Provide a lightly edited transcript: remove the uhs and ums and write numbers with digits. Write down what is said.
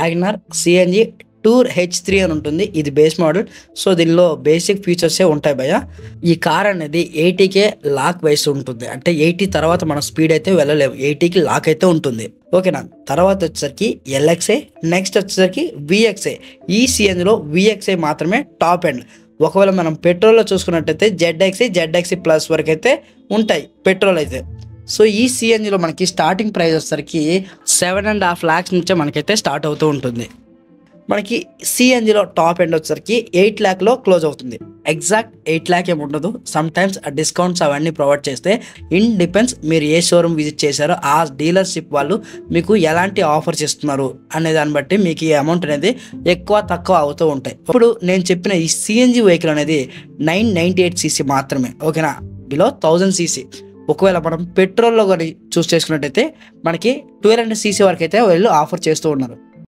Wagon R CNG tour H3 అని ఉంటుంది. ఇది బేస్ మోడల్. సో దీనిలో బేసిక్ ఫీచర్సే ఉంటాయి భయ్య. ఈ కార్ అనేది 80K లాక్ వయసు ఉంటుంది. అంటే 80 తర్వాత మన స్పీడ్ అయితే వెళ్ళలేము, 80కి లాక్ అయితే ఉంటుంది. ఓకేనా. తర్వాత వచ్చేసరికి LXA, నెక్స్ట్ వచ్చేసరికి VXA. ఈ సిఎన్జిలో VXA మాత్రమే టాప్ ఎండ్. ఒకవేళ మనం పెట్రోల్లో చూసుకున్నట్టయితే ZXi ప్లస్ వరకు అయితే ఉంటాయి పెట్రోల్ అయితే. సో ఈ సిఎన్జిలో మనకి స్టార్టింగ్ ప్రైస్ వచ్చేసరికి 7.5 lakhs నుంచే మనకైతే స్టార్ట్ అవుతూ ఉంటుంది. మనకి సిఎన్జిలో టాప్ ఎండ్ వచ్చేసరికి 8 lakhలో క్లోజ్ అవుతుంది. ఎగ్జాక్ట్ 8 lakh ఏమి ఉండదు. సమ్ టైమ్స్ డిస్కౌంట్స్ అవన్నీ ప్రొవైడ్ చేస్తే ఇన్ డిపెండ్స్ మీరు ఏ షోరూమ్ విజిట్ చేశారో ఆ డీలర్షిప్ వాళ్ళు మీకు ఎలాంటి ఆఫర్స్ ఇస్తున్నారు అనే దాన్ని బట్టి మీకు ఈ అమౌంట్ అనేది ఎక్కువ తక్కువ అవుతూ ఉంటాయి. ఇప్పుడు నేను చెప్పిన ఈ సిఎన్జి వెహికల్ అనేది 998cc మాత్రమే. ఓకేనా, బిలో 1000cc. ఒకవేళ మనం పెట్రోల్లో కానీ చూస్ చేసుకున్నట్టయితే మనకి 1200cc వరకు అయితే వీళ్ళు ఆఫర్ చేస్తూ ఉన్నారు.